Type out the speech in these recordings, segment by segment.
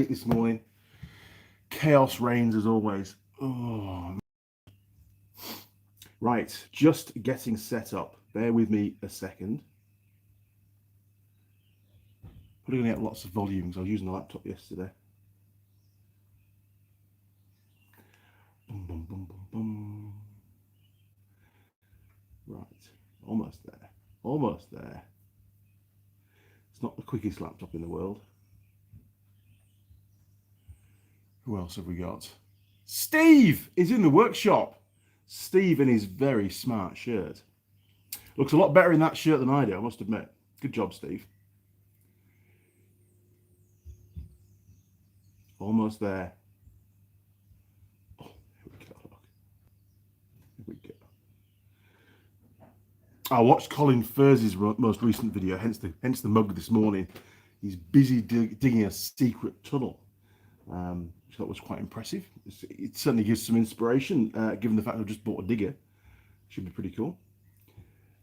this morning. Chaos reigns as always. Oh, right, just getting set up. Bear with me a second. Putting out lots of volumes. I was using the laptop yesterday. Boom, boom, boom, boom, boom. Right, almost there. Almost there. It's not the quickest laptop in the world. Who else have we got? Steve is in the workshop. Steve in his very smart shirt. Looks a lot better in that shirt than I do, I must admit. Good job, Steve. Almost there. Oh, here we go. Look. Here we go. I watched Colin Furz's most recent video, hence the mug this morning. He's busy digging a secret tunnel, which I thought was quite impressive. It certainly gives some inspiration, given the fact I've just bought a digger. Should be pretty cool.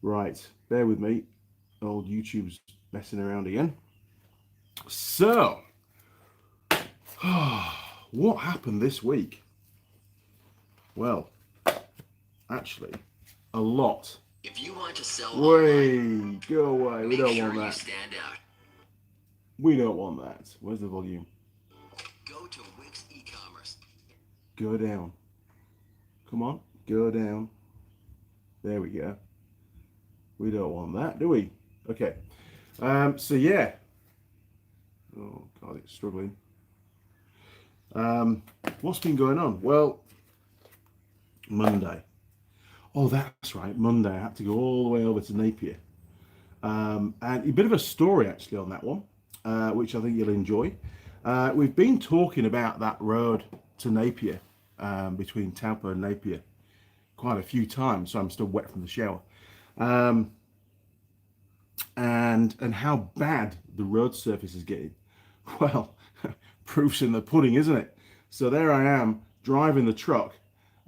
Right, bear with me. Old YouTube's messing around again. So, what happened this week? Well, actually, a lot. If you want to sell online, go away. We don't want that. Stand out. We don't want that. Where's the volume? Go to Wix e-commerce. Go down. Come on, go down. There we go. We don't want that, do we? Okay. So yeah. Oh God, it's struggling. What's been going on? Well, Monday. Oh, that's right. Monday, I had to go all the way over to Napier. And a bit of a story actually on that one, which I think you'll enjoy. We've been talking about that road to Napier, between Taupo and Napier, quite a few times, so I'm still wet from the shower. And how bad the road surface is getting. Well, proof's in the pudding, isn't it? So there I am driving the truck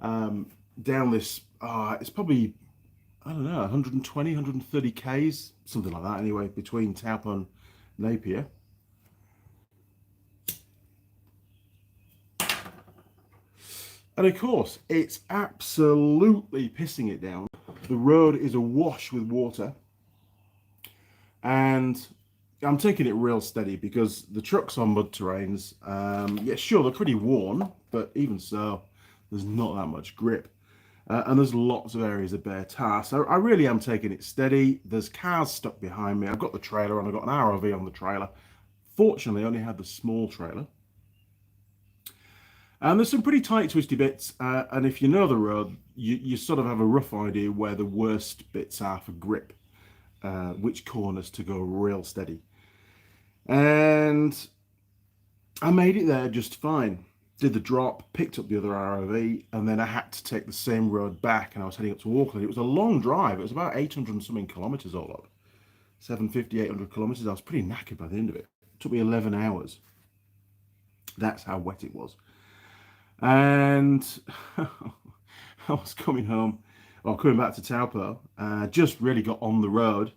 down this, it's probably, I don't know, 120, 130 Ks, something like that anyway, between Taupo and Napier. And of course, it's absolutely pissing it down. The road is awash with water. And I'm taking it real steady because the truck's on mud terrains. Yeah, sure, they're pretty worn, but even so, there's not that much grip. And there's lots of areas of bare tar. So I really am taking it steady. There's cars stuck behind me. I've got the trailer on. I've got an ROV on the trailer. Fortunately, I only had the small trailer. And there's some pretty tight, twisty bits. And if you know the road, you sort of have a rough idea where the worst bits are for grip. Which corners to go real steady. And I made it there just fine. Did the drop, picked up the other ROV, and then I had to take the same road back, and I was heading up to Auckland. It was a long drive. It was about 800 and something kilometres all up. 750, 800 kilometres. I was pretty knackered by the end of it. It took me 11 hours. That's how wet it was. And I was coming home, or coming back to Taupo, just really got on the road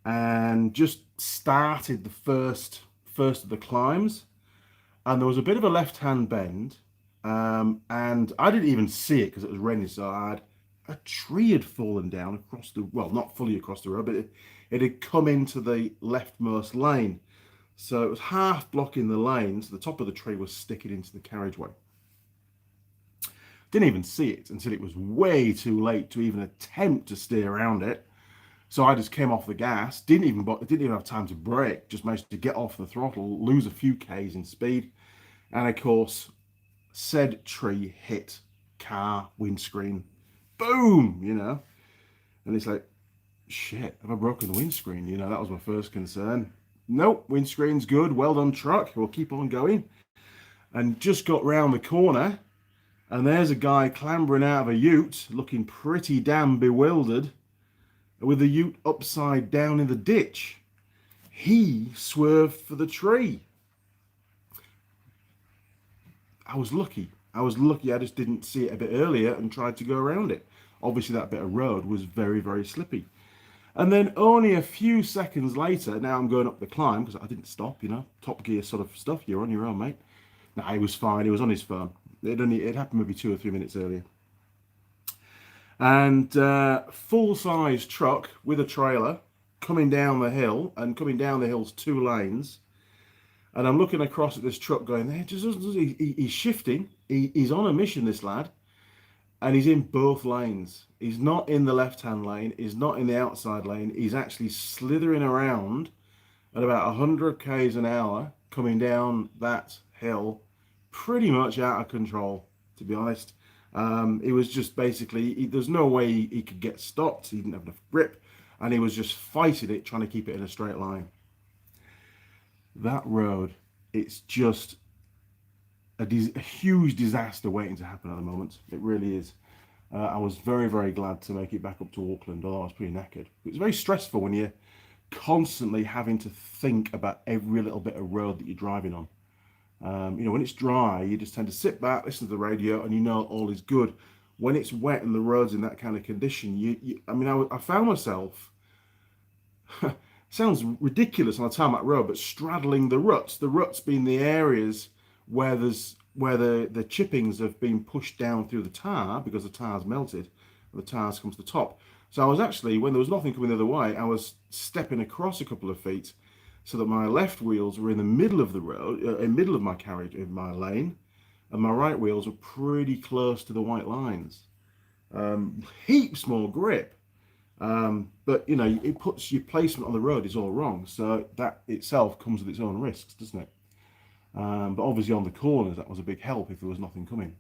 and just started the first of the climbs. And there was a bit of a left-hand bend, and I didn't even see it because it was raining so hard. A tree had fallen down across the, well, not fully across the road, but it had come into the leftmost lane. So it was half blocking the lane, so the top of the tree was sticking into the carriageway. Didn't even see it until it was way too late to even attempt to steer around it. So I just came off the gas, didn't even have time to brake, just managed to get off the throttle, lose a few Ks in speed. And of course, said tree hit car windscreen. Boom, you know. And it's like, shit, have I broken the windscreen? You know, that was my first concern. Nope, windscreen's good. Well done, truck. We'll keep on going. And just got round the corner, and there's a guy clambering out of a ute, looking pretty damn bewildered, with the ute upside down in the ditch. He swerved for the tree. I was lucky. I just didn't see it a bit earlier and tried to go around it. Obviously, that bit of road was very, very slippy. And then only a few seconds later, now I'm going up the climb because I didn't stop, Top Gear sort of stuff. You're on your own, mate. No, he was fine. He was on his phone. It happened maybe 2 or 3 minutes earlier. And full-size truck with a trailer coming down the hill, and coming down the hill's 2 lanes. And I'm looking across at this truck going, he's shifting. He's on a mission, this lad. And he's in both lanes. He's not in the left-hand lane. He's not in the outside lane. He's actually slithering around at about 100 k's an hour coming down that hill, pretty much out of control, to be honest. It was just basically, there's no way he could get stopped. He didn't have enough grip, and he was just fighting it, trying to keep it in a straight line. That road, it's just a huge disaster waiting to happen at the moment. It really is. I was very, very glad to make it back up to Auckland, although I was pretty knackered. It was very stressful when you're constantly having to think about every little bit of road that you're driving on. When it's dry, you just tend to sit back, listen to the radio, and all is good. When it's wet and the road's in that kind of condition, I found myself, sounds ridiculous on a tarmac road, but straddling the ruts being the areas where the chippings have been pushed down through the tar because the tar's melted and the tar's come to the top. So I was actually, when there was nothing coming the other way, I was stepping across a couple of feet so that my left wheels were in the middle of the road, in the middle of my carriage, in my lane, and my right wheels were pretty close to the white lines. Heaps more grip. But it puts your placement on the road is all wrong. So that itself comes with its own risks, doesn't it? But obviously on the corners, that was a big help if there was nothing coming.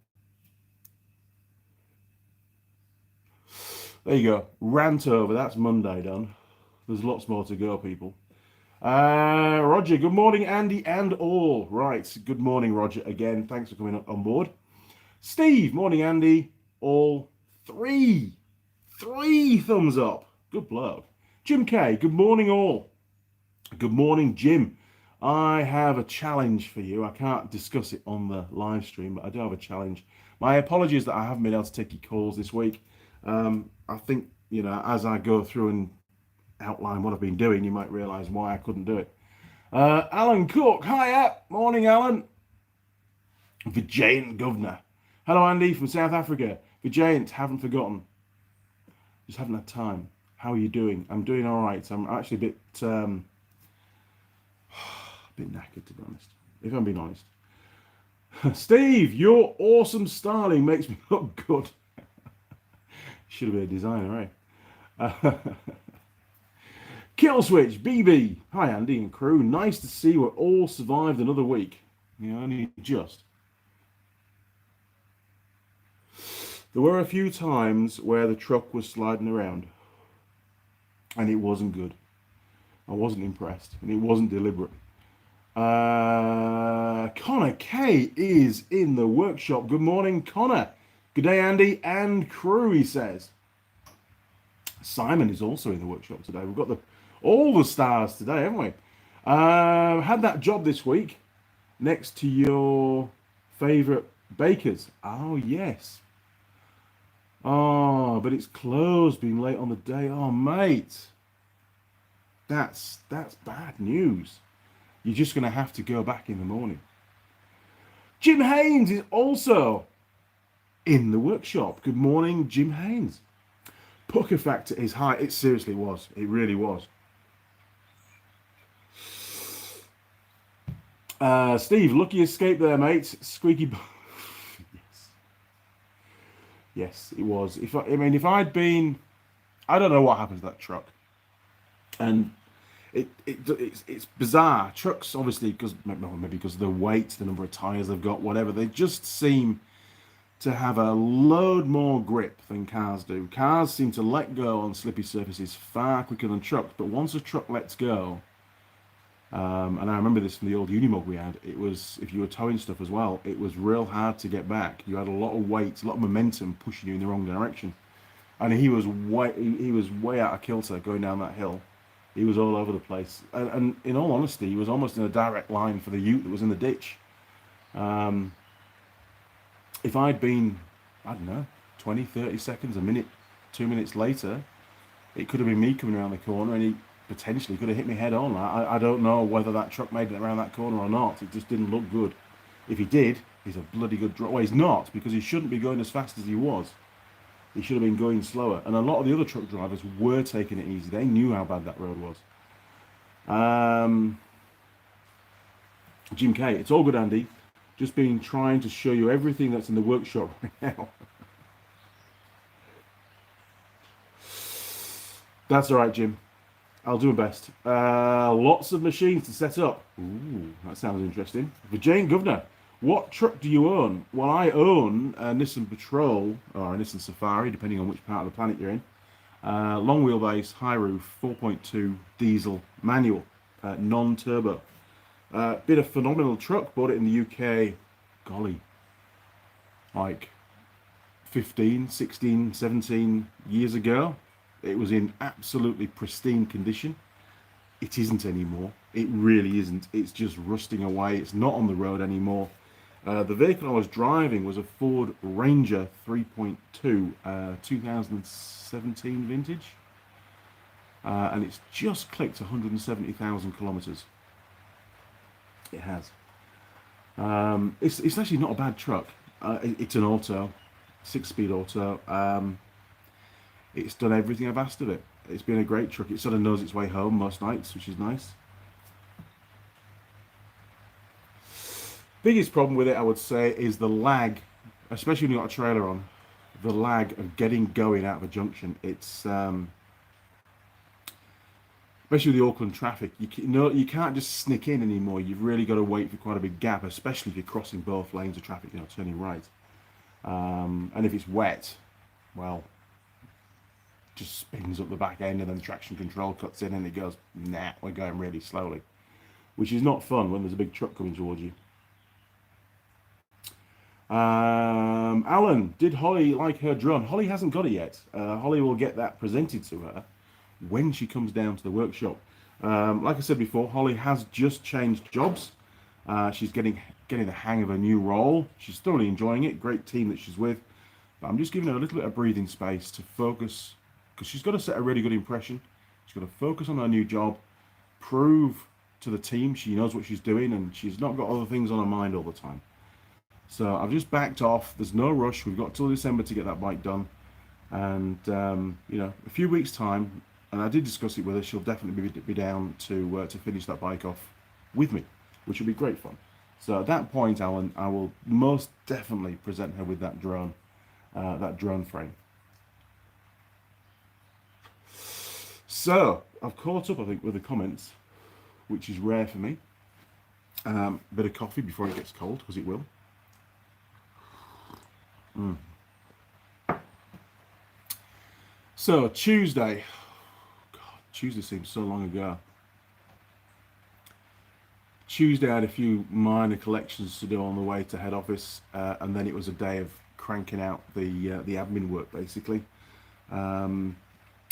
There you go. Rant over. That's Monday done. There's lots more to go, people. Roger, good morning, Andy and all. Right, good morning, Roger, again. Thanks for coming on board. Steve, morning, Andy. All three thumbs up. Good bloke. Jim K, good morning, all. Good morning, Jim. I have a challenge for you. I can't discuss it on the live stream, but I do have a challenge. My apologies that I haven't been able to take your calls this week. I think, as I go through and outline what I've been doing, you might realise why I couldn't do it. Alan Cook, hiya. Morning, Alan. Vijayant Governor. Hello, Andy from South Africa. Vijayant, haven't forgotten. Just haven't had time. How are you doing? I'm doing all right. I'm actually a bit knackered, to be honest, if I'm being honest. Steve, your awesome styling makes me look good. Should have been a designer, eh? Killswitch, BB. Hi, Andy and crew. Nice to see we're all survived another week. Only just. There were a few times where the truck was sliding around, and it wasn't good. I wasn't impressed, and it wasn't deliberate. Connor K is in the workshop. Good morning, Connor. Good day, Andy and crew, he says. Simon is also in the workshop today. We've got all the stars today, haven't we? Had that job this week next to your favourite bakers. Oh, yes. Oh, but it's closed, being late on the day. Oh, mate. That's bad news. You're just going to have to go back in the morning. Jim Haynes is also in the workshop. Good morning, Jim Haynes. Pucker factor is high. It seriously was. It really was. Steve, lucky escape there, mate. Squeaky. Yes, it was. If I'd been, I don't know what happened to that truck, and it's bizarre. Trucks, obviously, maybe because of the weight, the number of tires they've got, whatever, they just seem to have a load more grip than cars do. Cars seem to let go on slippy surfaces far quicker than trucks, but once a truck lets go, and I remember this from the old Unimog we had, it was, if you were towing stuff as well, it was real hard to get back. You had a lot of weight, a lot of momentum pushing you in the wrong direction. And he was way out of kilter going down that hill. He was all over the place. And in all honesty, he was almost in a direct line for the ute that was in the ditch. If I'd been, I don't know, 20, 30 seconds, a minute, 2 minutes later, it could have been me coming around the corner, and he potentially could have hit me head on. I don't know whether that truck made it around that corner or not. It just didn't look good. If he did, he's a bloody good driver. Well, he's not, because he shouldn't be going as fast as he was. He should have been going slower. And a lot of the other truck drivers were taking it easy. They knew how bad that road was. Jim K, it's all good, Andy. Just been trying to show you everything that's in the workshop right now. That's all right, Jim. I'll do my best. Lots of machines to set up. Ooh, that sounds interesting. For Jane Governor, what truck do you own? Well, I own a Nissan Patrol or a Nissan Safari, depending on which part of the planet you're in. Long wheelbase, high roof, 4.2 diesel manual, non-turbo. Been a phenomenal truck. Bought it in the UK, golly, like 15, 16, 17 years ago. It was in absolutely pristine condition. It isn't anymore. It really isn't. It's just rusting away. It's not on the road anymore. The vehicle I was driving was a Ford Ranger 3.2, 2017 vintage. And it's just clicked 170,000 kilometers. It has. It's actually not a bad truck. It's an auto, 6-speed auto. It's done everything I've asked of it. It's been a great truck. It sort of knows its way home most nights, which is nice. Biggest problem with it, I would say, is the lag, especially when you've got a trailer on. The lag of getting going out of a junction. It's especially with the Auckland traffic. You can't just sneak in anymore. You've really got to wait for quite a big gap, especially if you're crossing both lanes of traffic, turning right. And if it's wet, well, just spins up the back end, and then the traction control cuts in and it goes, nah, we're going really slowly, which is not fun when there's a big truck coming towards you. Alan, did Holly like her drone? Holly hasn't got it yet. Holly will get that presented to her when she comes down to the workshop. Like I said before, Holly has just changed jobs. She's getting the hang of a new role. She's thoroughly enjoying it. Great team that she's with. But I'm just giving her a little bit of breathing space to focus, because she's got to set a really good impression. She's got to focus on her new job, prove to the team she knows what she's doing, and she's not got other things on her mind all the time. So I've just backed off. There's no rush. We've got till December to get that bike done. And, a few weeks' time, and I did discuss it with her, she'll definitely be down to finish that bike off with me, which will be great fun. So at that point, Alan, I will most definitely present her with that drone frame. So I've caught up, I think, with the comments, which is rare for me. Bit of coffee before it gets cold, because it will. So Tuesday, God, Tuesday seems so long ago. Tuesday I had a few minor collections to do on the way to head office, and then it was a day of cranking out the admin work, basically, and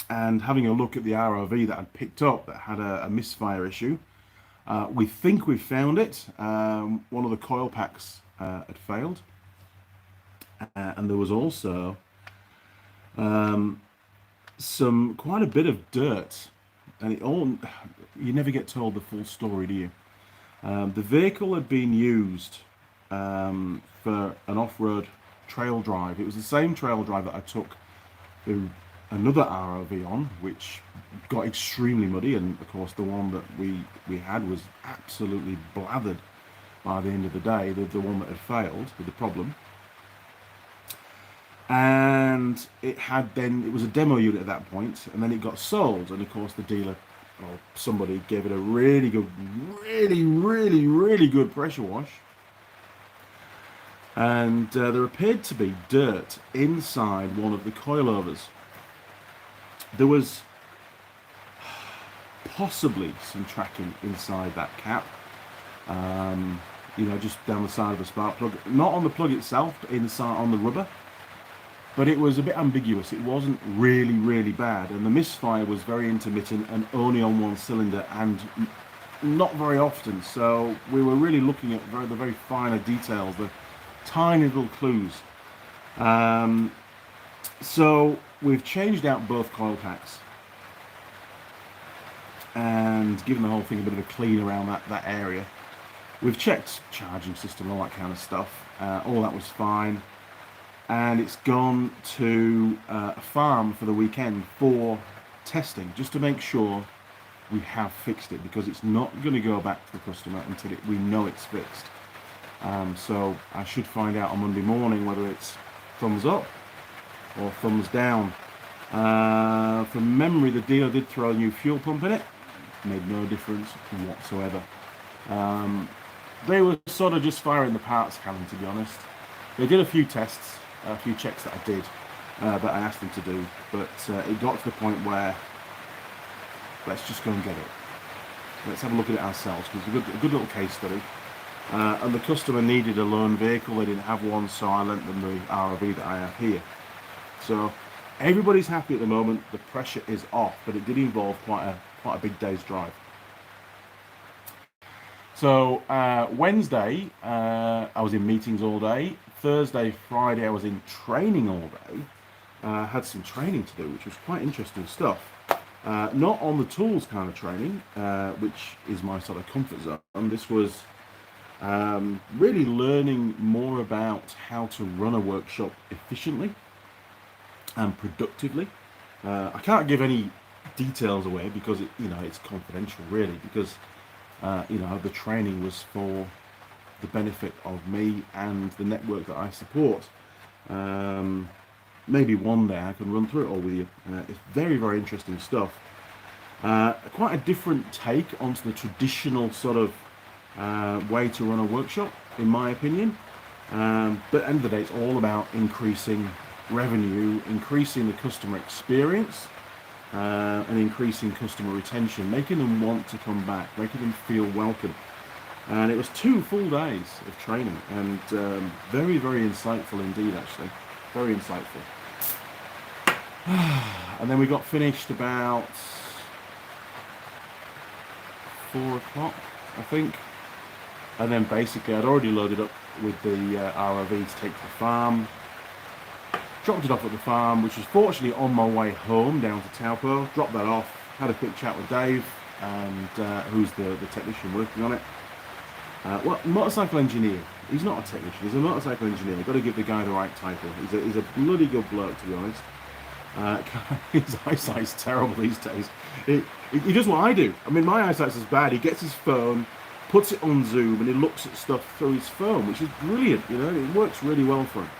having a look at the ROV that I'd picked up that had a misfire issue. We think we've found it. One of the coil packs had failed, and there was also quite a bit of dirt, and you never get told the full story, do you? The vehicle had been used for an off-road trail drive. It was the same trail drive that I took another ROV on, which got extremely muddy, and of course the one that we had was absolutely blathered by the end of the day, the one that had failed with the problem. And it was a demo unit at that point, and then it got sold, and of course the dealer or somebody gave it a really good, really good pressure wash, and there appeared to be dirt inside one of the coilovers. There was possibly some tracking inside that cap, just down the side of the spark plug, not on the plug itself, but inside on the rubber. But it was a bit ambiguous. It wasn't really bad, and the misfire was very intermittent and only on one cylinder, and not very often. So we were really looking at the very finer details, the tiny little clues. So we've changed out both coil packs. and given the whole thing a bit of a clean around that area. We've checked charging system, all that kind of stuff. All that was fine. And it's gone to a farm for the weekend for testing, just to make sure we have fixed it, because it's not going to go back to the customer until we know it's fixed. So I should find out on Monday morning whether it's thumbs up or thumbs down. From memory, the dealer did throw a new fuel pump in it. Made no difference whatsoever. They were sort of just firing the parts cannon, to be honest. They did a few tests, a few checks that I did, that I asked them to do, but it got to the point where let's just go and get it. Let's have a look at it ourselves, because it's a good little case study. And the customer needed a loan vehicle. They didn't have one, so I lent them the ROV that I have here. So everybody's happy at the moment. The pressure is off, but it did involve quite a big day's drive. So Wednesday, I was in meetings all day. Thursday, Friday, I was in training all day. Had some training to do, which was quite interesting stuff. Not on the tools kind of training, which is my sort of comfort zone. This was really learning more about how to run a workshop efficiently and productively. I can't give any details away because it's confidential, really, because the training was for the benefit of me and the network that I support. Maybe one day I can run through it all with you. It's very, very interesting stuff. Quite a different take onto the traditional sort of way to run a workshop, in my opinion. But at the end of the day, it's all about increasing revenue, increasing the customer experience, and increasing customer retention, making them want to come back, making them feel welcome. And it was 2 full days of training, and very, very insightful indeed, actually. Very insightful. And then we got finished about 4 o'clock, I think. And then basically I'd already loaded up with the ROV to take to the farm. Dropped it off at the farm, which was fortunately on my way home down to Taupo. Dropped that off, had a quick chat with Dave, and who's the technician working on it. Motorcycle engineer. He's not a technician, he's a motorcycle engineer. You've got to give the guy the right title. He's a bloody good bloke, to be honest. His eyesight's terrible these days. He does what I do. I mean, my eyesight's as bad. He gets his phone, puts it on Zoom, and he looks at stuff through his phone, which is brilliant. It works really well for him.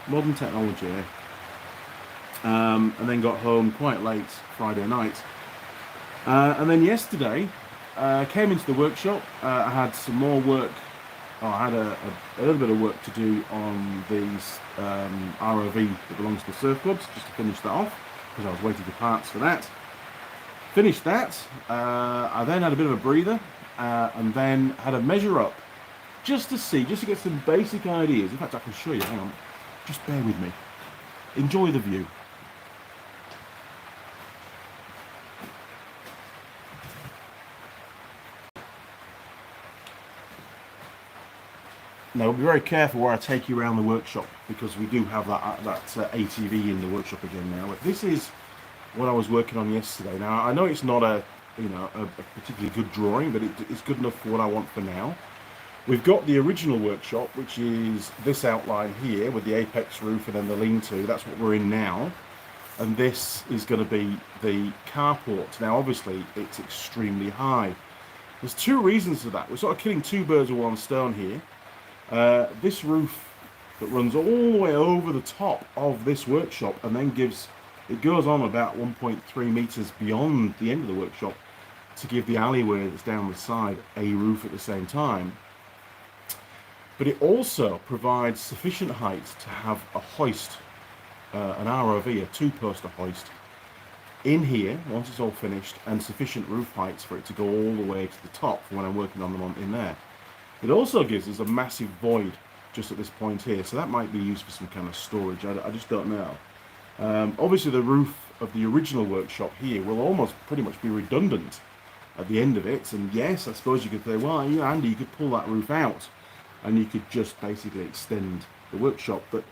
Modern technology, eh? And then got home quite late Friday night. And then yesterday, came into the workshop. I had some more work. I had a little bit of work to do on these ROV that belongs to the surf clubs, just to finish that off, because I was waiting for parts for that. Finished that. I then had a bit of a breather, and then had a measure up, just to get some basic ideas. In fact, I can show you. Hang on. Just bear with me. Enjoy the view. Now, be very careful where I take you around the workshop, because we do have that ATV in the workshop again now. But this is what I was working on yesterday. Now, I know it's not a particularly good drawing, but it's good enough for what I want for now. We've got the original workshop, which is this outline here with the apex roof and then the lean-to. That's what we're in now. And this is going to be the carport. Now, obviously, it's extremely high. There's 2 reasons for that. We're sort of killing 2 birds with 1 stone here. This roof that runs all the way over the top of this workshop and then goes on about 1.3 meters beyond the end of the workshop to give the alleyway that's down the side a roof at the same time. But it also provides sufficient height to have a hoist, an ROV, a 2-poster hoist, in here once it's all finished, and sufficient roof heights for it to go all the way to the top for when I'm working on them in there. It also gives us a massive void just at this point here, so that might be used for some kind of storage. I just don't know. Obviously, the roof of the original workshop here will almost pretty much be redundant at the end of it. And yes, I suppose you could say, well, Andy, you could pull that roof out and you could just basically extend the workshop. But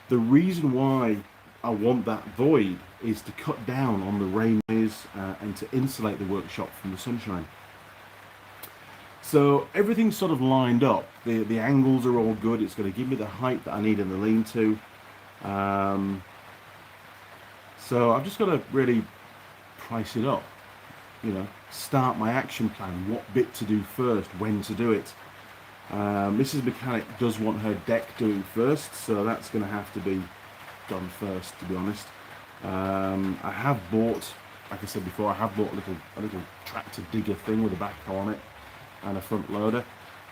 the reason why I want that void is to cut down on the rain noise and to insulate the workshop from the sunshine. So everything's sort of lined up. The angles are all good. It's going to give me the height that I need in the lean-to. So I've just got to really price it up. You know, start my action plan. What bit to do first, when to do it. Mrs. Mechanic does want her deck doing first, so that's going to have to be done first, to be honest. I have bought, like I said before, I have bought a little tractor digger thing with a backhoe on it and a front loader.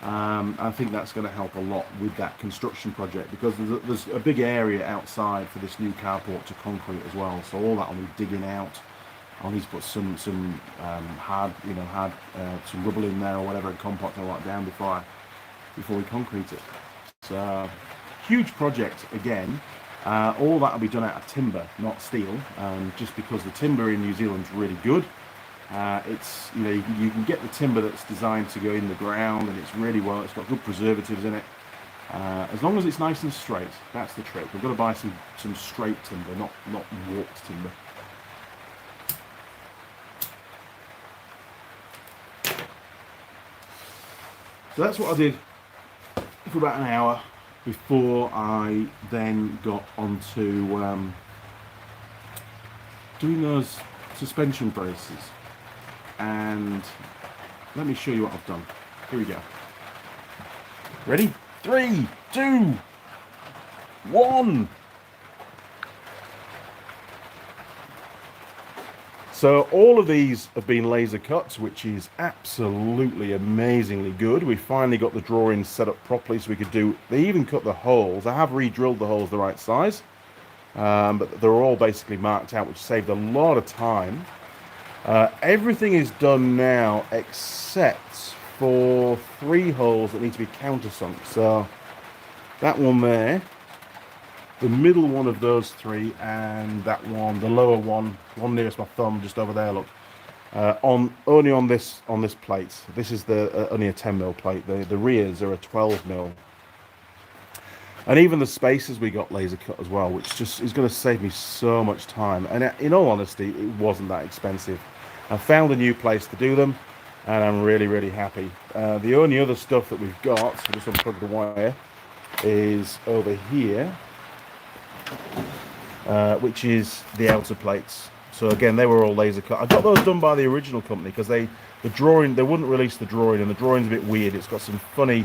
I think that's going to help a lot with that construction project, because there's a big area outside for this new carport to concrete as well. So all that I'll be digging out. I'll need to put some hard, some rubble in there or whatever, and compact all that down before we concrete it. So huge project again. All that will be done out of timber, not steel, just because the timber in New Zealand's really good. It's, you can get the timber that's designed to go in the ground, and it's really well. It's got good preservatives in it. As long as it's nice and straight, that's the trick. We've got to buy some straight timber, not warped timber. So that's what I did for about an hour before I then got onto doing those suspension braces. And let me show you what I've done. Here we go. Ready? 3, 2, 1. So all of these have been laser cuts, which is absolutely amazingly good. We finally got the drawings set up properly so we could do, they even cut the holes. I have re-drilled the holes the right size, but they're all basically marked out, which saved a lot of time. Everything is done now except for 3 holes that need to be countersunk. So that one there, the middle one of those 3, and that one, the lower one nearest my thumb, just over there. Look, only on this plate. This is only a 10mm plate. The rears are a 12mm, and even the spacers we got laser cut as well, which just is going to save me so much time. And in all honesty, it wasn't that expensive. I found a new place to do them, and I'm really happy. The only other stuff that we've got, so just unplug the wire, is over here, which is the outer plates. So again, they were all laser cut. I got those done by the original company because they wouldn't release the drawing, and the drawing's a bit weird. It's got some funny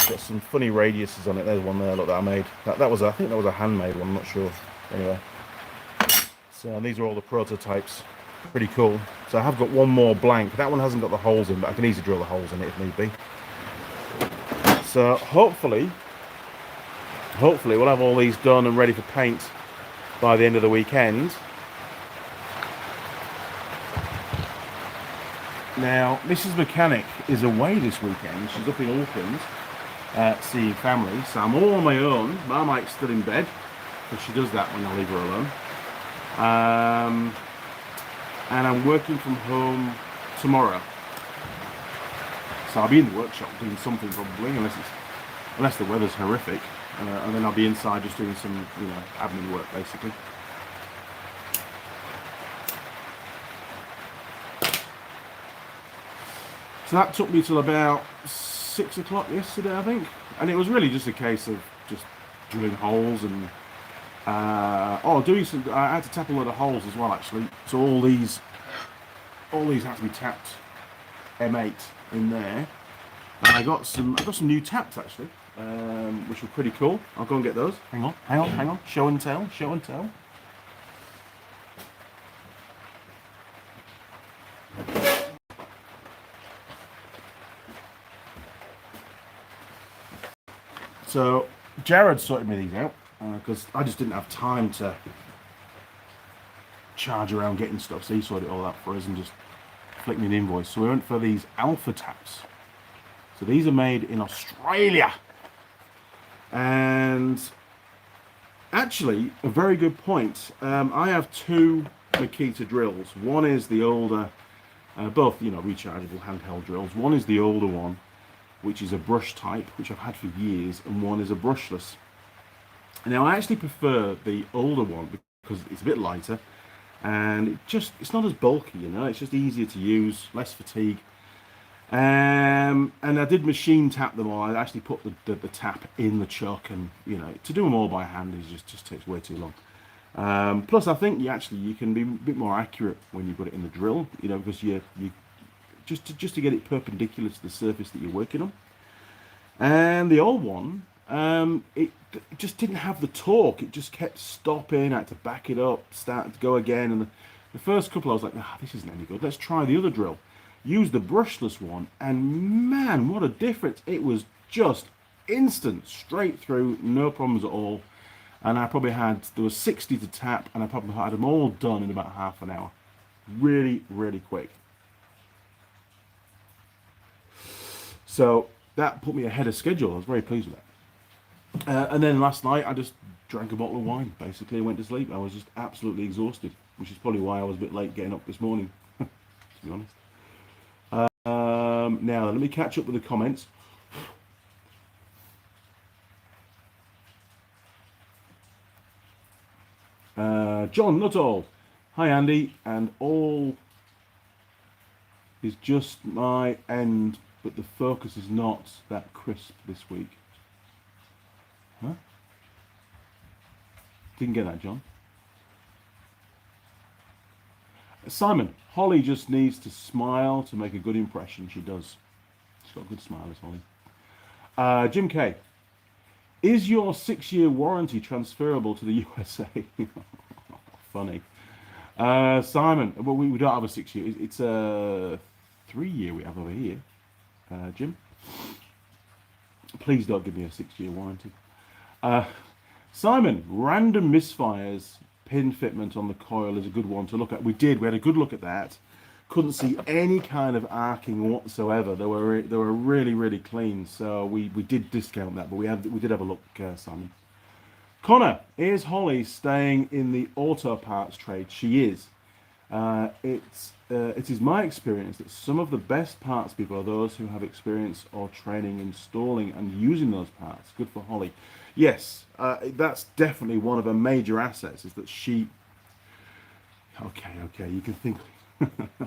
radiuses on it. There's one there, look, that I made. That was I think that was a handmade one, I'm not sure. Anyway, so and these are all the prototypes. Pretty cool. So I have got one more blank. That one hasn't got the holes in, but I can easily drill the holes in it if need be. So hopefully we'll have all these done and ready for paint by the end of the weekend. Now, Mrs. Mechanic is away this weekend. She's up in Auckland seeing family. So I'm all on my own. Marmite's still in bed, because she does that when I leave her alone. And I'm working from home tomorrow. So I'll be in the workshop doing something probably, unless the weather's horrific. And then I'll be inside just doing some, admin work basically. So that took me till about 6 o'clock yesterday, I think. And it was really just a case of just drilling holes and doing some. I had to tap a lot of holes as well, actually. So all these had to be tapped M8 in there. And I got some new taps actually, which were pretty cool. I'll go and get those. Hang on. Show and tell. So Jared sorted me these out because I just didn't have time to charge around getting stuff, so he sorted it all out for us and just flicked me an invoice. So we went for these Alpha taps. So these are made in Australia, and actually a very good point. I have 2 Makita drills. One is the older, both rechargeable handheld drills. One is the older one, which is a brush type, which I've had for years, and one is a brushless. Now, I actually prefer the older one because it's a bit lighter and it's not as bulky, you know, it's just easier to use, less fatigue. And I did machine tap them all. I actually put the tap in the chuck, and you know, to do them all by hand is just takes way too long. Plus, I think you can be a bit more accurate when you put it in the drill, you know, because you just to get it perpendicular to the surface that you're working on. And the old one, it just didn't have the torque. It just kept stopping. I had to back it up, start to go again. And the first couple, I was like, ah, this isn't any good. Let's try the other drill. Use the brushless one, and man, what a difference! It was just instant, straight through, no problems at all. And there was 60 to tap, and I probably had them all done in about half an hour. Really, really quick. So that put me ahead of schedule. I was very pleased with that. And then last night, I just drank a bottle of wine, basically, and went to sleep. I was just absolutely exhausted, which is probably why I was a bit late getting up this morning, to be honest. Now, let me catch up with the comments. John Nuttall. Hi, Andy. And all is just my end, but the focus is not that crisp this week. Huh? Didn't get that, John. Simon, Holly just needs to smile to make a good impression. She does. She's got a good smile, is Holly. Jim K. Is your 6-year warranty transferable to the USA? Funny. Simon, well, we don't have a 6-year. It's a 3-year we have over here. Jim, please don't give me a 6-year warranty. Simon, random misfires. Pin fitment on the coil is a good one to look at. We had a good look at that. Couldn't see any kind of arcing whatsoever. They were really, really clean. So we did discount that, but we did have a look, Simon. Connor, is Holly staying in the auto parts trade? She is. It is my experience that some of the best parts people are those who have experience or training installing and using those parts. Good for Holly. Yes, that's definitely one of her major assets, is that she... Okay, you can think...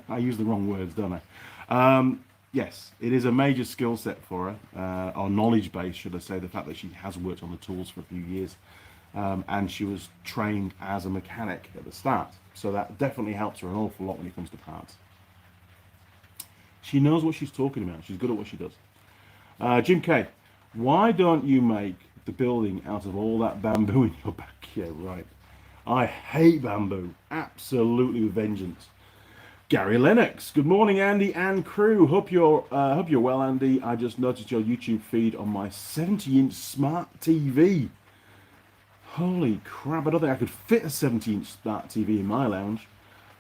I use the wrong words, don't I? Yes, it is a major skill set for her, or knowledge base, should I say, the fact that she has worked on the tools for a few years. And she was trained as a mechanic at the start. So that definitely helps her an awful lot when it comes to parts. She knows what she's talking about. She's good at what she does. Jim K, why don't you make the building out of all that bamboo in your back? Yeah, right. I hate bamboo. Absolutely with vengeance. Gary Lennox. Good morning, Andy and crew. Hope you're well, Andy. I just noticed your YouTube feed on my 70-inch smart TV. Holy crap, I don't think I could fit a 70-inch smart TV in my lounge.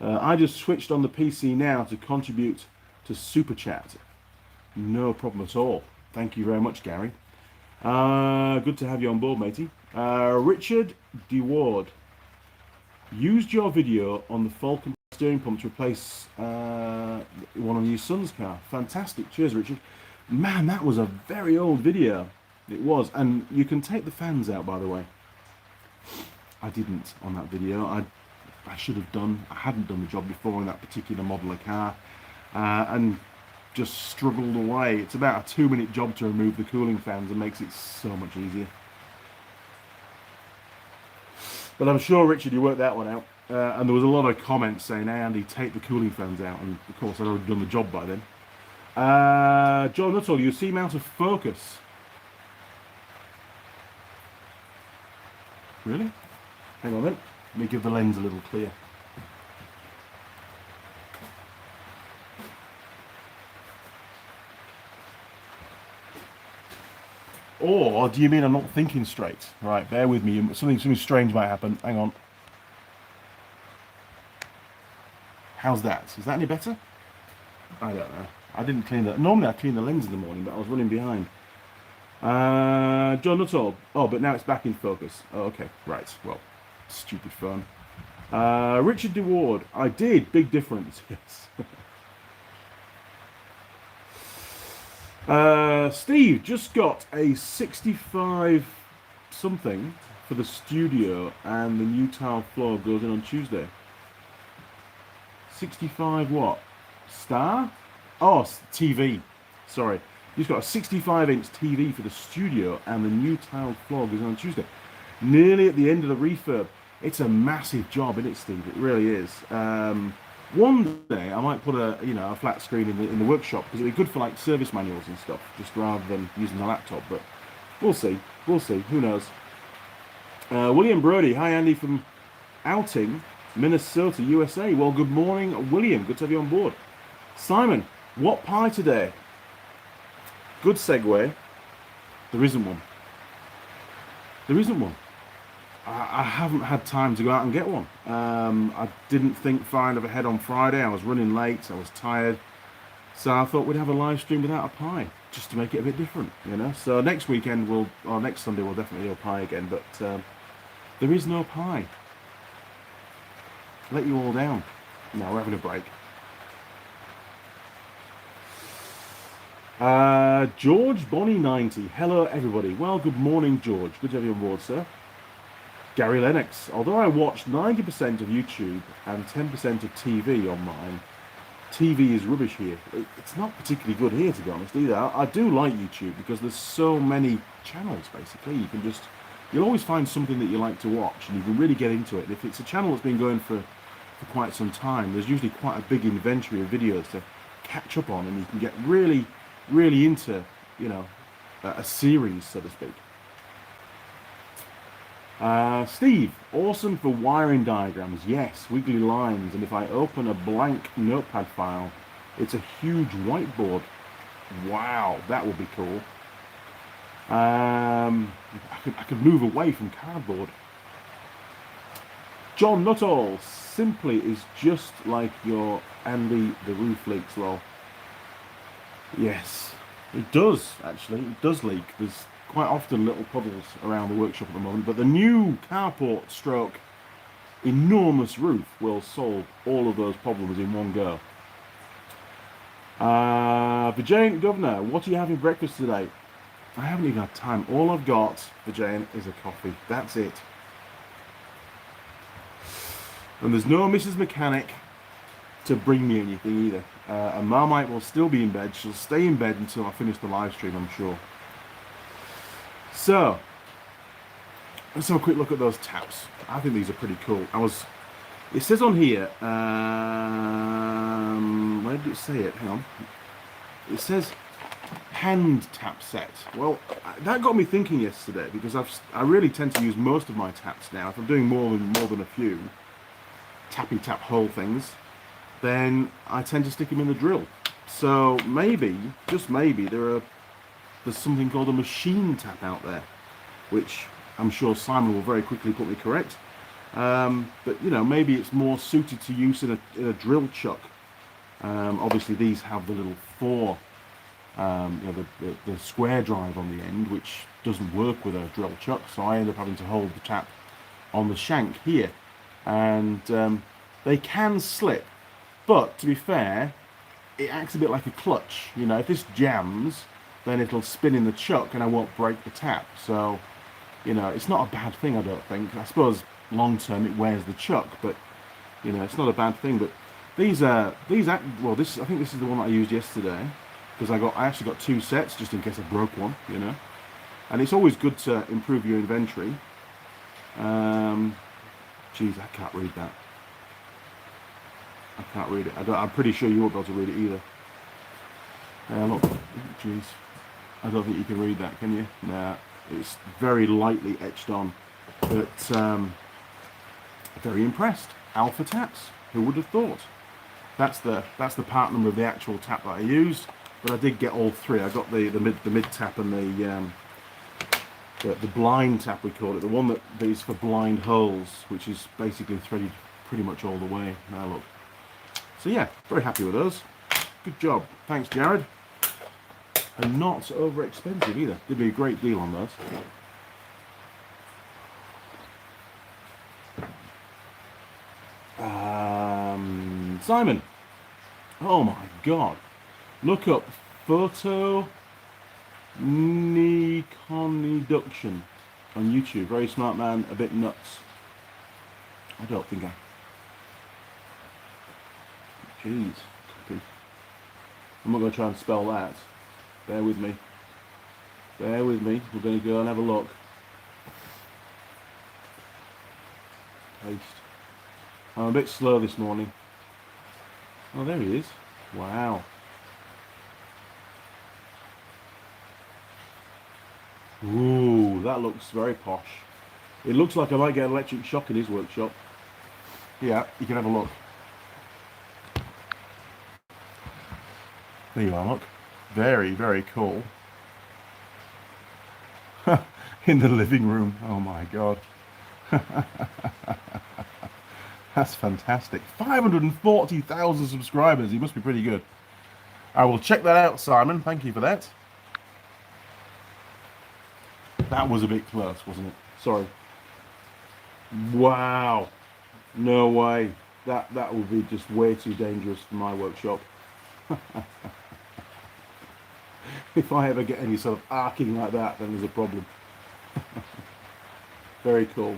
I just switched on the PC now to contribute to Super Chat. No problem at all. Thank you very much, Gary. Good to have you on board, matey. Richard DeWard. Used your video on the Falcon steering pump to replace one on your son's car. Fantastic. Cheers, Richard. Man, that was a very old video. It was. And you can take the fans out, by the way. I didn't on that video. I should have done. I hadn't done the job before on that particular model of car, and just struggled away. It's about a 2-minute job to remove the cooling fans and makes it so much easier. But I'm sure, Richard, you worked that one out. And there was a lot of comments saying, hey, Andy, take the cooling fans out. And of course, I'd already done the job by then. John Nuttall, you seem out of focus. Really? Hang on then. Let me give the lens a little clear. Or do you mean I'm not thinking straight? Right, bear with me. Something strange might happen. Hang on. How's that? Is that any better? I don't know. I didn't clean that. Normally I clean the lens in the morning, but I was running behind. John Nuttall. Oh, but now it's back in focus. Oh, okay. Right. Well, stupid phone. Richard DeWard. I did. Big difference. Yes. Steve just got a 65 something for the studio, and the new tile floor goes in on Tuesday. 65 what? Star? Oh, TV. Sorry. He's got a 65-inch TV for the studio, and the new tiled floor goes in on Tuesday. Nearly at the end of the refurb. It's a massive job, isn't it, Steve? It really is. One day I might put a flat screen in the workshop, because it'd be good for like service manuals and stuff, just rather than using the laptop. But we'll see. We'll see. Who knows? William Brody. Hi, Andy from Outing, Minnesota, USA. Well, good morning, William. Good to have you on board. Simon, what pie today? Good segue. There isn't one. There isn't one. I haven't had time to go out and get one. I didn't think fine of ahead on Friday. I was running late. I was tired. So I thought we'd have a live stream without a pie, just to make it a bit different, you know. So next weekend, or next Sunday, we'll definitely do a pie again. But there is no pie. Let you all down. No, we're having a break. George Bonnie 90. Hello, everybody. Well, good morning, George. Good to have you on board, sir. Gary Lennox. Although I watch 90% of YouTube and 10% of TV on mine, TV is rubbish here. It's not particularly good here, to be honest, either. I do like YouTube because there's so many channels, basically. You'll always find something that you like to watch, and you can really get into it. And if it's a channel that's been going for quite some time, there's usually quite a big inventory of videos to catch up on, and you can get really, really into, you know, a series, so to speak. Steve, awesome for wiring diagrams. Yes, wiggly lines. And if I open a blank notepad file, it's a huge whiteboard. Wow, that would be cool. I could move away from cardboard. John Nuttall, simply is just like your Andy the roof leaks, lol. Yes, it does, actually. It does leak. There's quite often little puddles around the workshop at the moment, but the new carport stroke enormous roof will solve all of those problems in one go. Vijay Governor, what are you having breakfast today? I haven't even had time. All I've got, Vijay, is a coffee. That's it. And there's no Mrs. Mechanic to bring me anything either. And Marmite will still be in bed. She'll stay in bed until I finish the live stream, I'm sure. So, let's have a quick look at those taps. I think these are pretty cool. It says on here, where did it say it? Hang on. It says hand tap set. Well, that got me thinking yesterday, because I really tend to use most of my taps now. If I'm doing more than a few tappy tap hole things, then I tend to stick them in the drill. So maybe, just maybe, there's something called a machine tap out there, which I'm sure Simon will very quickly put me correct. But you know, maybe it's more suited to use in a drill chuck. Obviously, these have the little the square drive on the end, which doesn't work with a drill chuck. So I end up having to hold the tap on the shank here, and they can slip. But to be fair, it acts a bit like a clutch. You know, if this jams, then it'll spin in the chuck and I won't break the tap. So, you know, it's not a bad thing, I don't think. I suppose long term it wears the chuck, but you know, it's not a bad thing. But I think this is the one that I used yesterday, because I actually got two sets just in case I broke one, you know. And it's always good to improve your inventory. Geez, I can't read that. I can't read it. I'm pretty sure you won't be able to read it either. Look, jeez. I don't think you can read that, can you? Nah, it's very lightly etched on. But very impressed. Alpha taps. Who would have thought? That's the part number of the actual tap that I used. But I did get all three. I got the mid tap and the blind tap, we call it. The one that is for blind holes, which is basically threaded pretty much all the way. Now look. So yeah, very happy with those. Good job. Thanks, Jared. And not over expensive either. Did me a great deal on those. Simon. Oh my God. Look up photo Nikon induction. on YouTube. Very smart man, a bit nuts. I don't think I... Jeez. Copy. I'm not going to try and spell that. Bear with me. Bear with me. We're going to go and have a look. Paste. I'm a bit slow this morning. Oh, there he is. Wow. Ooh, that looks very posh. It looks like I might get an electric shock in his workshop. Yeah, you can have a look. There you are, look. Very, very cool. In the living room. Oh my god. That's fantastic. 540,000 subscribers. He must be pretty good. I will check that out, Simon. Thank you for that. That was a bit close, wasn't it? Sorry. Wow. No way. That would be just way too dangerous for my workshop. If I ever get any sort of arcing like that, then there's a problem. Very cool.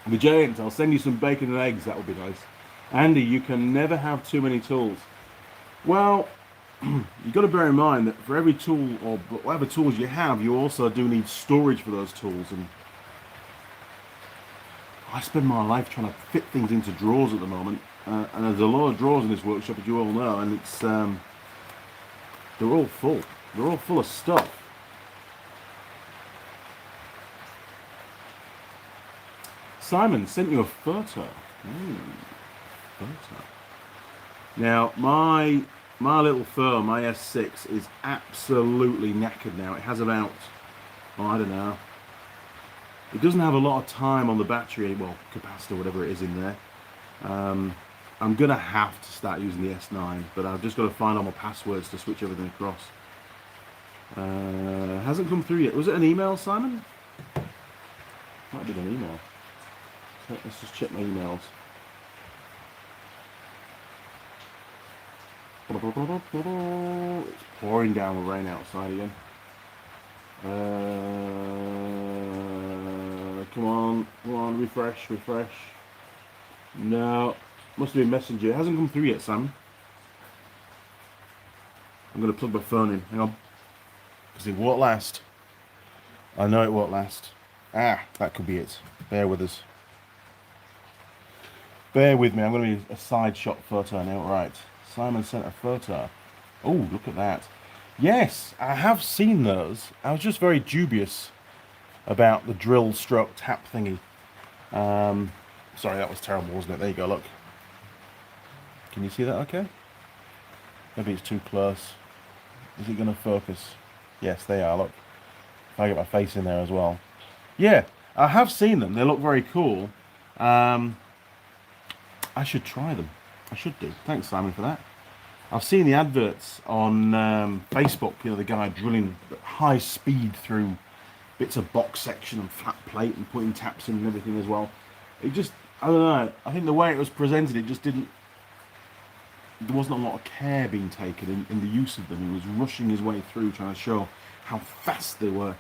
The Giant, I'll send you some bacon and eggs. That would be nice. Andy, you can never have too many tools. Well, you've got to bear in mind that for every tool or whatever tools you have, you also do need storage for those tools. And I spend my life trying to fit things into drawers at the moment. And there's a lot of drawers in this workshop, as you all know, and it's they're all full. They're all full of stuff. Simon sent you a photo. Photo. Now, my little fur, my S6, is absolutely knackered now. It has about, oh, I don't know. It doesn't have a lot of time on the battery, well, capacitor, whatever it is in there. I'm going to have to start using the S9, but I've just got to find all my passwords to switch everything across. Hasn't come through yet. Was it an email, Simon? Might have been an email. Let's just check my emails. It's pouring down with rain outside again. Come on, refresh. No, must have been Messenger. It hasn't come through yet, Sam. I'm going to plug my phone in. Hang on. Because it won't last. I know it won't last. Ah, that could be it. Bear with us. Bear with me. I'm going to be a side shot photo now. Right. Simon sent a photo. Oh, look at that. Yes, I have seen those. I was just very dubious about the drill stroke tap thingy. Sorry, that was terrible, wasn't it? There you go, look. Can you see that okay? Maybe it's too close. Is it going to focus? Yes, they are, look. If I get my face in there as well. Yeah, I have seen them. They look very cool. I should try them. I should do. Thanks, Simon, for that. I've seen the adverts on Facebook, you know, the guy drilling at high speed through bits of box section and flat plate and putting taps in and everything as well. It just, I don't know, I think the way it was presented, it just didn't, there wasn't a lot of care being taken in the use of them. He was rushing his way through trying to show how fast they were.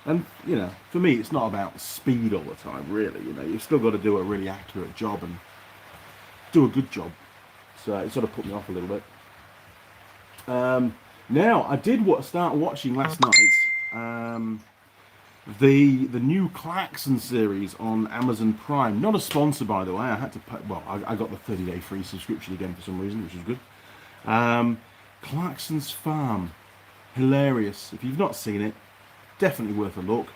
And, you know, for me, it's not about speed all the time, really. You know, you've still got to do a really accurate job and do a good job. So it sort of put me off a little bit. Now, I did start watching last night the new Clarkson series on Amazon Prime. Not a sponsor, by the way. I had to pay, well, I got the 30-day free subscription again for some reason, which is good. Clarkson's Farm. Hilarious. If you've not seen it, definitely worth a look.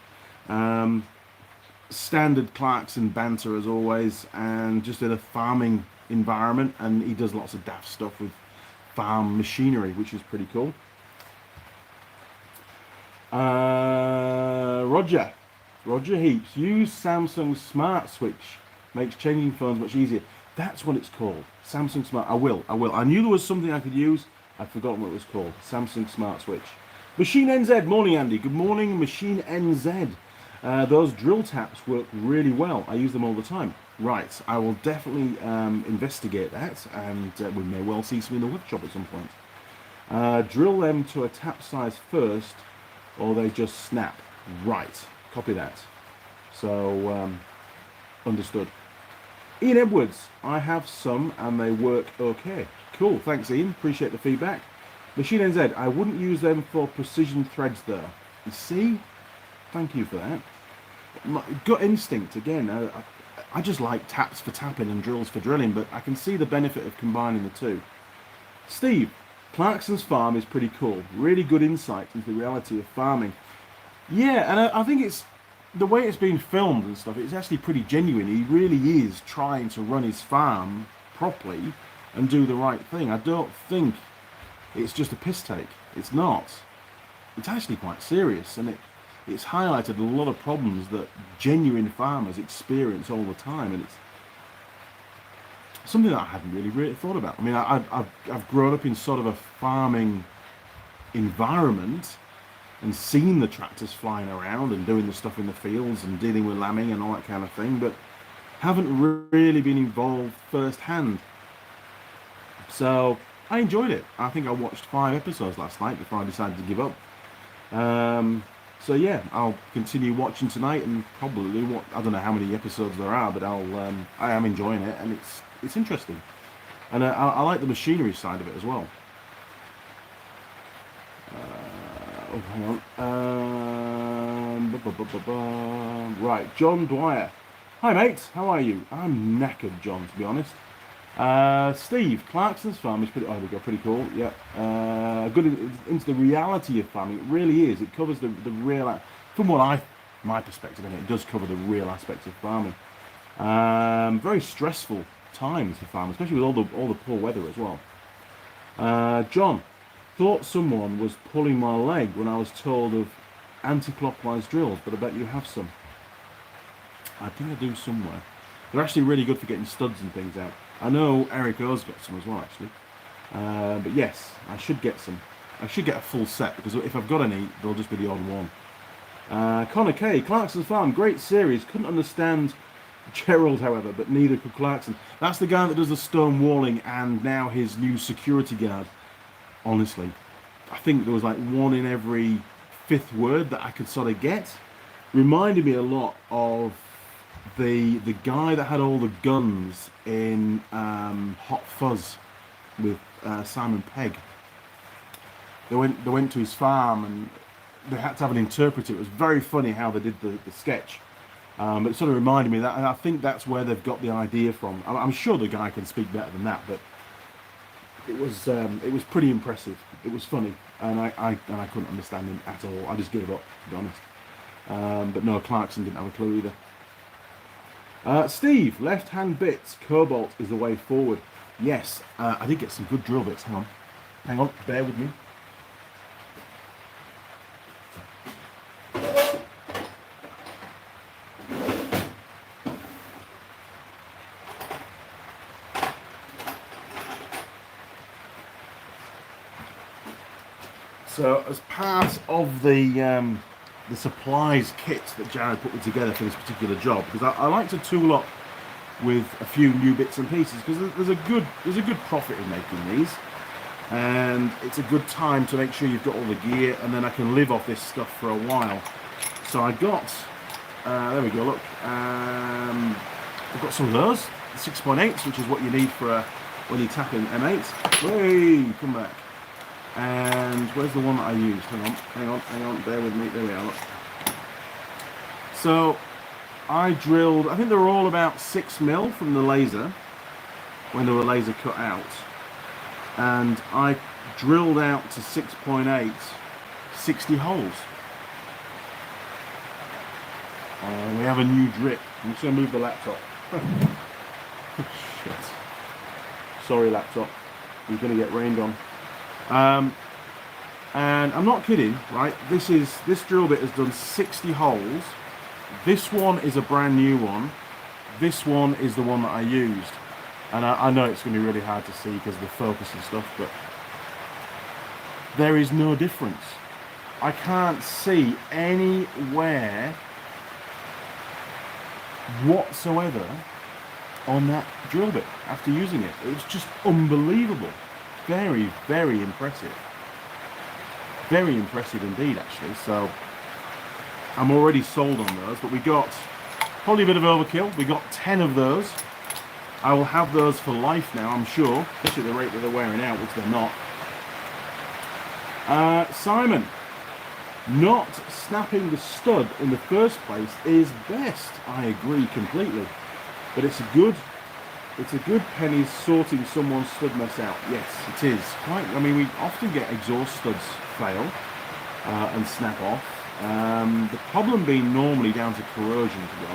Standard Clarkson banter as always, and just in a farming environment, and he does lots of daft stuff with farm machinery, which is pretty cool. Roger Heaps, use Samsung Smart Switch, makes changing phones much easier. That's what it's called, Samsung Smart. I will. I knew there was something I could use. I've forgotten what it was called. Samsung Smart Switch. Machine NZ, morning Andy. Good morning, Machine NZ. Those drill taps work really well. I use them all the time. Right, I will definitely investigate that, and we may well see some in the workshop at some point. Drill them to a tap size first, or they just snap. Right, copy that. So, understood. Ian Edwards, I have some and they work okay. Cool, thanks Ian, appreciate the feedback. Machine NZ, I wouldn't use them for precision threads though. You see? Thank you for that. My gut instinct, again, I just like taps for tapping and drills for drilling, but I can see the benefit of combining the two. Steve, Clarkson's farm is pretty cool. Really good insight into the reality of farming. Yeah, and I think it's the way it's been filmed and stuff. It's actually pretty genuine. He really is trying to run his farm properly and do the right thing. I don't think it's just a piss take. It's not. It's actually quite serious, and it's highlighted a lot of problems that genuine farmers experience all the time, and it's something that I hadn't really thought about. I mean, I've grown up in sort of a farming environment and seen the tractors flying around and doing the stuff in the fields and dealing with lambing and all that kind of thing, but haven't really been involved firsthand. So I enjoyed it. I think I watched 5 episodes last night before I decided to give up. So yeah, I'll continue watching tonight and probably I don't know how many episodes there are, but I am enjoying it, and it's interesting, and I like the machinery side of it as well. Oh, hang on. Right, John Dwyer. Hi, mate. How are you? I'm knackered, John, to be honest. Steve, Clarkson's farm is pretty. Oh, there we go. Pretty cool. Yeah. Good into the reality of farming. It really is. It covers the real. From my perspective, and it does cover the real aspects of farming. Very stressful times for farmers, especially with all the poor weather as well. John. Thought someone was pulling my leg when I was told of anti-clockwise drills, but I bet you have some. I think I do somewhere. They're actually really good for getting studs and things out. I know Eric O's got some as well, actually. But yes, I should get some. I should get a full set, because if I've got any, they'll just be the odd one. Connor K, Clarkson's Farm, great series. Couldn't understand Gerald, however, but neither could Clarkson. That's the guy that does the stone walling and now his new security guard. Honestly, I think there was like one in every 5th word that I could sort of get. Reminded me a lot of the guy that had all the guns in Hot Fuzz with Simon Pegg. They went to his farm and they had to have an interpreter. It was very funny how they did the sketch. But it sort of reminded me of that, and I think that's where they've got the idea from. I'm sure the guy can speak better than that, but it was pretty impressive. It was funny, and I couldn't understand him at all. I just gave up, to be honest. But no, Clarkson didn't have a clue either. Steve, left-hand bits, cobalt is the way forward. Yes, I did get some good drill bits. Hang on, bear with me. So, as part of the supplies kit that Jared put me together for this particular job, because I like to tool up with a few new bits and pieces, because there's a good profit in making these, and it's a good time to make sure you've got all the gear, and then I can live off this stuff for a while. So I got there we go. Look, I've got some of those 6.8s, which is what you need for when you tap in M8. Hey, come back. And where's the one that I used? Hang on, bear with me. There we are. Look. So I drilled, I think they were all about 6mm from the laser when they were laser cut out, and I drilled out to 6.8 60 holes. We have a new drip. I'm just going to move the laptop. Shit. Sorry, laptop. You're going to get rained on. And I'm not kidding, right? This drill bit has done 60 holes. This one is a brand new one. This one is the one that I used. And I know it's going to be really hard to see because of the focus and stuff, but there is no difference. I can't see anywhere whatsoever on that drill bit after using it. It was just unbelievable. Very, very impressive. Very impressive indeed, actually. So I'm already sold on those, but we got probably a bit of overkill. We got 10 of those. I will have those for life now, I'm sure, especially at the rate that they're wearing out, which they're not. Simon, not snapping the stud in the first place is best. I agree completely, but it's a good penny sorting someone's stud mess out. Yes, it is. Quite. I mean, we often get exhaust studs fail and snap off. The problem being normally down to corrosion, to be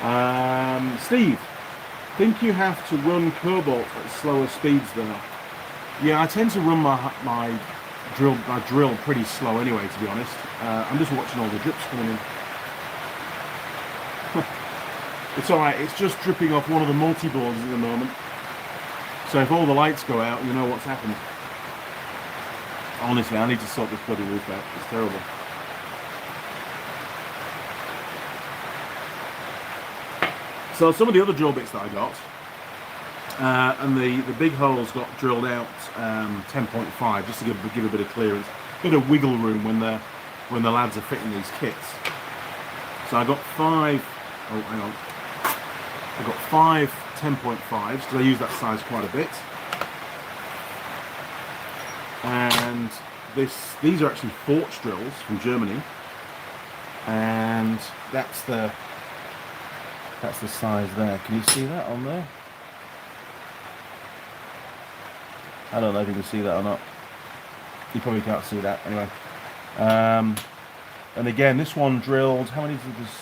honest. Steve, think you have to run cobalt at slower speeds though? Yeah, I tend to run my drill pretty slow anyway, to be honest. I'm just watching all the drips coming in. It's alright, it's just dripping off one of the multi-boards at the moment. So if all the lights go out, you know what's happened. Honestly, I need to sort this bloody roof out. It's terrible. So some of the other drill bits that I got, and the big holes got drilled out 10.5 just to give a bit of clearance, a bit of wiggle room when the lads are fitting these kits. So I got 5. Oh, hang on. I got 5 10.5s because I use that size quite a bit. And these are actually Forge drills from Germany, and that's the size there. Can you see that on there? I don't know if you can see that or not. You probably can't see that anyway. And again, this one drilled, how many did this?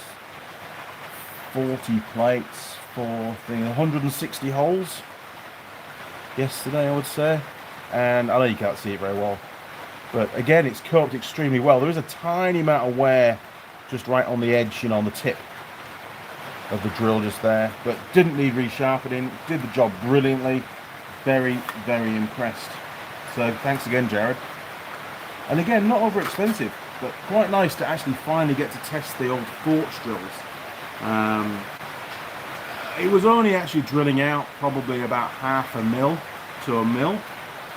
40 plates for 160 holes yesterday, I would say. And I know you can't see it very well, but again, it's coped extremely well. There is a tiny amount of wear just right on the edge, you know, on the tip of the drill just there, but didn't need resharpening. Did the job brilliantly. Very, very impressed. So thanks again, Jared. And again, not over expensive, but quite nice to actually finally get to test the old Forge drills. It was only actually drilling out probably about 0.5 mil to 1 mil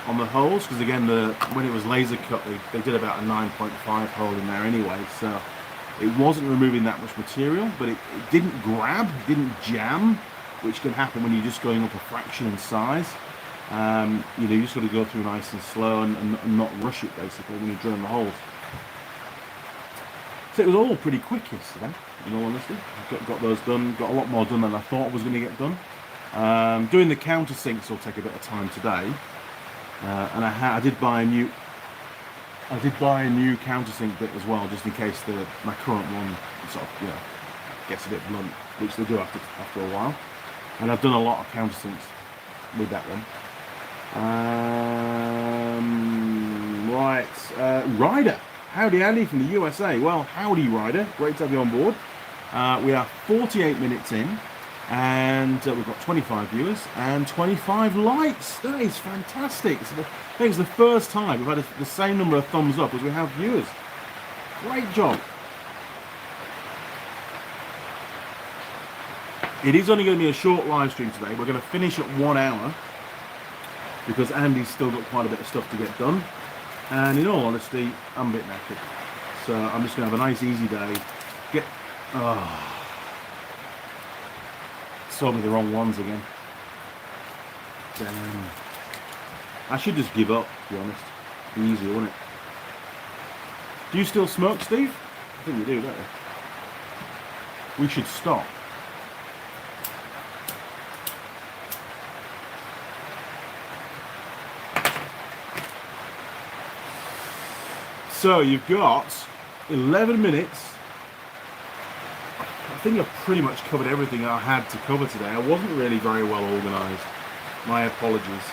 on the holes, because again, when it was laser cut, they did about a 9.5 hole in there anyway, so it wasn't removing that much material, but it didn't grab, it didn't jam, which can happen when you're just going up a fraction in size. You know, you just got to go through nice and slow and not rush it basically when you're drilling the holes. So it was all pretty quick yesterday, in all honesty. Got those done, got a lot more done than I thought I was going to get done. Doing the countersinks will take a bit of time today, and I did buy a new countersink bit as well, just in case my current one sort of, you know, gets a bit blunt, which they do after a while. And I've done a lot of countersinks with that one. Ryder. Howdy Andy from the USA. Well, howdy Ryder, great to have you on board. We are 48 minutes in, and we've got 25 viewers and 25 likes. That is fantastic. I think it's the first time we've had the same number of thumbs up as we have viewers. Great job. It is only going to be a short live stream today. We're going to finish at 1 hour because Andy's still got quite a bit of stuff to get done. And in all honesty, I'm a bit knackered. So I'm just going to have a nice easy day. Sold me the wrong ones again. Damn. I should just give up, to be honest. Be easier, wouldn't it? Do you still smoke, Steve? I think you do, don't you? We should stop. So you've got 11 minutes. I think I've pretty much covered everything I had to cover today. I wasn't really very well organised. My apologies.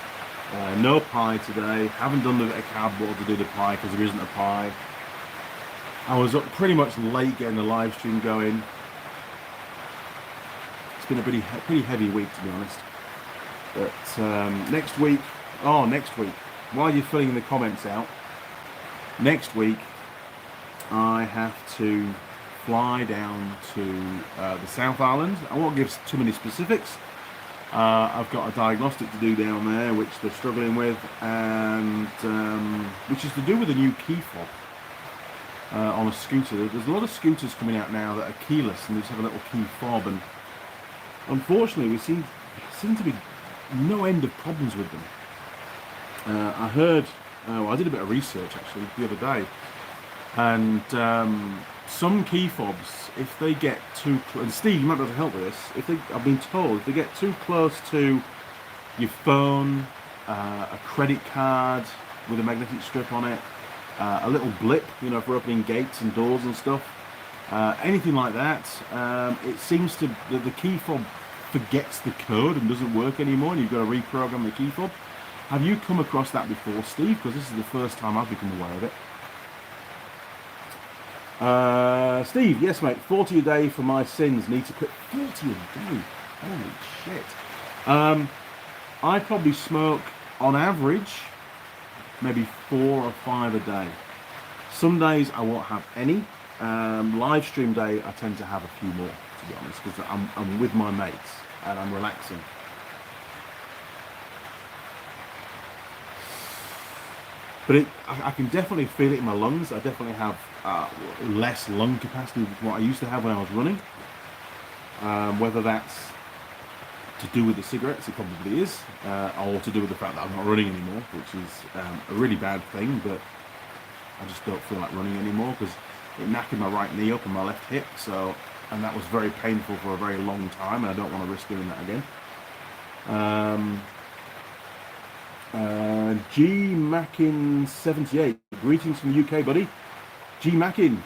No pie today. Haven't done the bit of cardboard to do the pie because there isn't a pie. I was up pretty much late getting the live stream going. It's been a pretty heavy week, to be honest. But next week, while you're filling the comments out, next week I have to fly down to the South Island. I won't give too many specifics, I've got a diagnostic to do down there, which they're struggling with, and which is to do with a new key fob on a scooter. There's a lot of scooters coming out now that are keyless and they just have a little key fob, and unfortunately, we seem to be no end of problems with them. I heard, well, I did a bit of research actually the other day, and some key fobs, if they get too close, and Steve, you might be able to help with this. I've been told, if they get too close to your phone, a credit card with a magnetic strip on it, a little blip, you know, for opening gates and doors and stuff, anything like that, it seems to the key fob forgets the code and doesn't work anymore, and you've got to reprogram the key fob. Have you come across that before, Steve? Because this is the first time I've become aware of it. Steve, yes mate, 40 a day for my sins, need to quit. 40 a day, holy shit. I probably smoke on average maybe 4 or 5 a day. Some days I won't have any. Live stream day I tend to have a few more, to be honest, because I'm with my mates and I'm relaxing. But I can definitely feel it in my lungs. I definitely have less lung capacity than what I used to have when I was running. Whether that's to do with the cigarettes, it probably is, or to do with the fact that I'm not running anymore, which is a really bad thing, but I just don't feel like running anymore because it knackered my right knee up and my left hip, and that was very painful for a very long time, and I don't want to risk doing that again. G Makin 78, greetings from the UK, buddy. G Makin,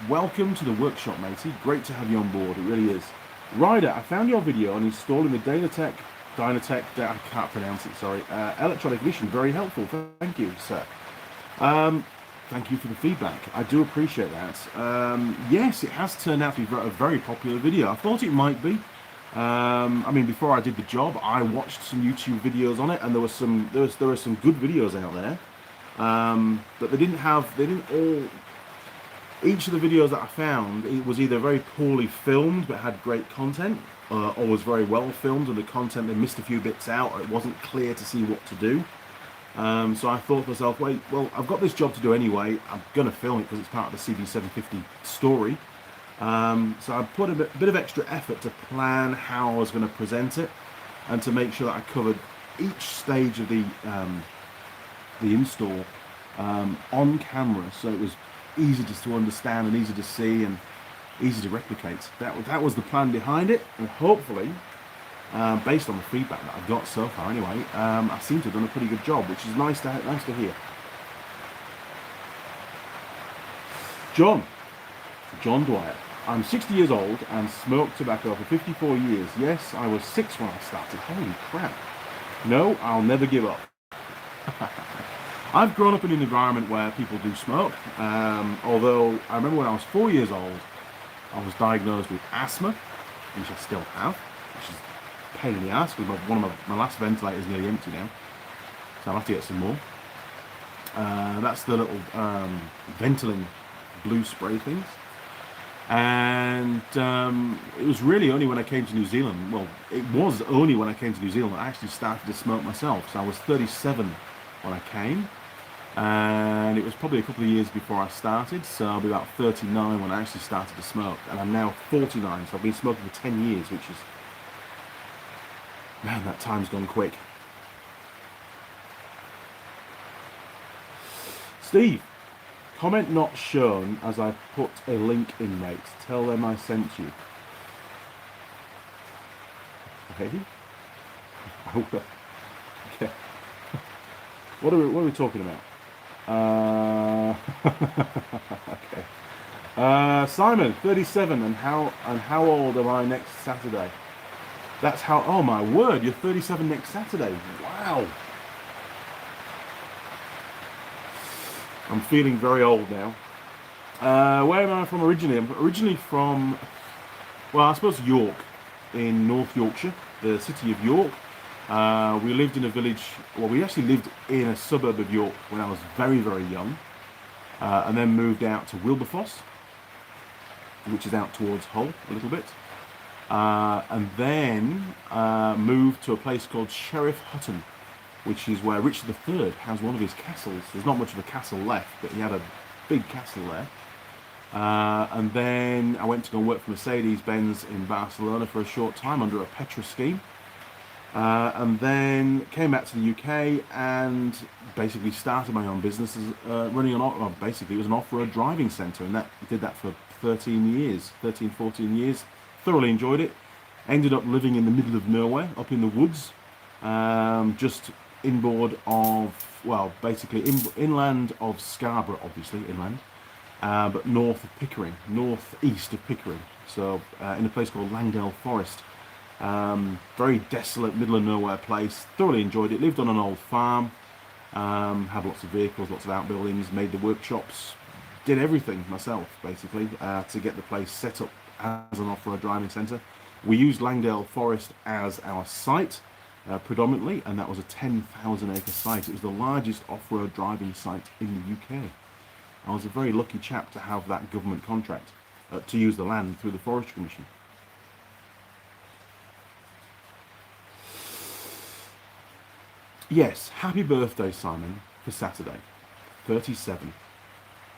welcome to the workshop, matey. Great to have you on board, it really is. Ryder, I found your video on installing the Dynatec, I can't pronounce it, sorry, electronic vision. Very helpful, thank you, sir. Thank you for the feedback, I do appreciate that. Yes, it has turned out to be a very popular video. I thought it might be. I mean, before I did the job, I watched some YouTube videos on it, and there were some good videos out there. But they didn't all. Each of the videos that I found, it was either very poorly filmed but had great content, or was very well filmed and the content they missed a few bits out, or it wasn't clear to see what to do. So I thought to myself, wait, well, I've got this job to do anyway. I'm going to film it because it's part of the CB750 story. So I put a bit of extra effort to plan how I was going to present it, and to make sure that I covered each stage of the install on camera, so it was easy just to understand and easy to see and easy to replicate. That was the plan behind it, and hopefully, based on the feedback that I've got so far anyway, I seem to have done a pretty good job, which is nice to hear. John Dwyer. I'm 60 years old and smoked tobacco for 54 years. Yes, I was 6 when I started. Holy crap. No, I'll never give up. I've grown up in an environment where people do smoke, although I remember when I was 4 years old, I was diagnosed with asthma, which I still have, which is a pain in the ass because one of my last ventilators is nearly empty now, so I'll have to get some more. That's the little ventilating blue spray things. And it was really only when I came to New Zealand, well, it was only when I came to New Zealand that I actually started to smoke myself. So I was 37 when I came, and it was probably a couple of years before I started, so I'll be about 39 when I actually started to smoke, and I'm now 49, so I've been smoking for 10 years, which is, man, that time's gone quick. Steve, comment not shown as I put a link in, mate. Tell them I sent you. Okay. I will. Okay. What are we talking about? Okay. Simon, 37, and how old am I next Saturday? That's how. Oh my word! You're 37 next Saturday. Wow. I'm feeling very old now. Where am I from originally? I'm originally from, well, I suppose York, in North Yorkshire, the city of York. We lived in a village, well, we actually lived in a suburb of York when I was very, very young, and then moved out to Wilberforce, which is out towards Hull a little bit. and then moved to a place called Sheriff Hutton, which is where Richard III has one of his castles. There's not much of a castle left, but he had a big castle there. And then I went to go work for Mercedes-Benz in Barcelona for a short time under a Petra scheme. And then came back to the UK and basically started my own business as running basically it was an off-road driving centre, and did that for 14 years. Thoroughly enjoyed it. Ended up living in the middle of nowhere, up in the woods, just inboard of, basically inland of Scarborough, obviously inland, but north of Pickering, northeast of Pickering. So in a place called Langdale Forest. Very desolate, middle of nowhere place. Thoroughly enjoyed it. Lived on an old farm. Had lots of vehicles, lots of outbuildings. Made the workshops. Did everything myself, basically, to get the place set up as an off-road driving centre. We used Langdale Forest as our site, predominantly, and that was a 10,000 acre site. It was the largest off-road driving site in the UK. I was a very lucky chap to have that government contract to use the land through the Forestry Commission. Yes, happy birthday, Simon, for Saturday. 37.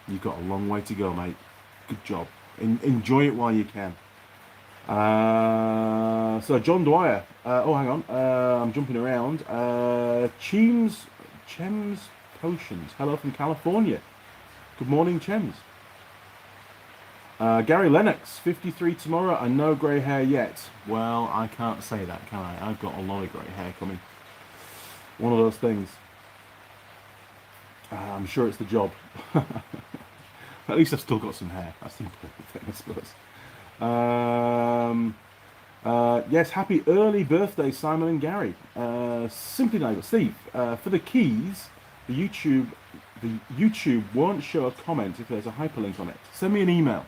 You've got a long way to go, mate. Good job. Enjoy it while you can. So John Dwyer. Hang on. I'm jumping around. Chems Potions. Hello from California. Good morning, Chems. Gary Lennox, 53 tomorrow and no grey hair yet. Well, I can't say that, can I? I've got a lot of grey hair coming. One of those things. I'm sure it's the job. At least I've still got some hair. That's the important thing, I suppose. Yes, happy early birthday, Simon and Gary. Simply Neighbour Steve. For the keys, the YouTube won't show a comment if there's a hyperlink on it. Send me an email.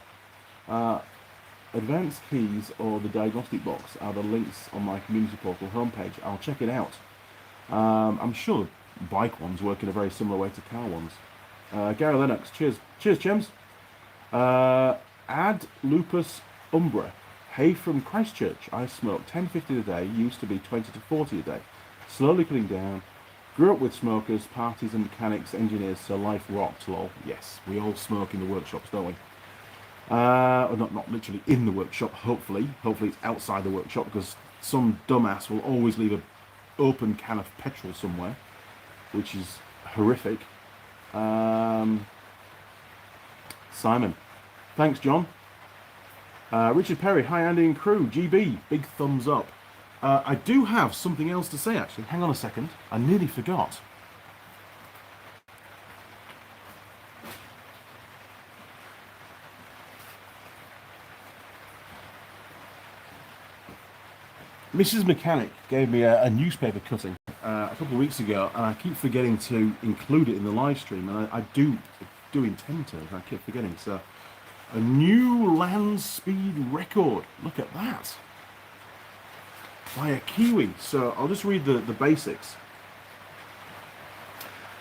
Advanced keys or the diagnostic box are the links on my community portal homepage. I'll check it out. I'm sure bike ones work in a very similar way to car ones. Gary Lennox, cheers, Chems. Ad Lupus Umbra, hey from Christchurch. I smoke 10-50 a day, used to be 20 to 40 a day. Slowly cutting down. Grew up with smokers, parties and mechanics, engineers, so life rocked, lol. Yes, we all smoke in the workshops, don't we? Not literally in the workshop, hopefully. Hopefully it's outside the workshop, because some dumbass will always leave a open can of petrol somewhere, which is horrific. Simon, thanks, John. Richard Perry, hi Andy and crew. GB, big thumbs up. I do have something else to say, actually. Hang on a second, I nearly forgot. Mrs. Mechanic gave me a newspaper cutting a couple of weeks ago, and I keep forgetting to include it in the live stream, and I do intend to, I keep forgetting. So, a new land speed record. Look at that. By a Kiwi. So, I'll just read the basics.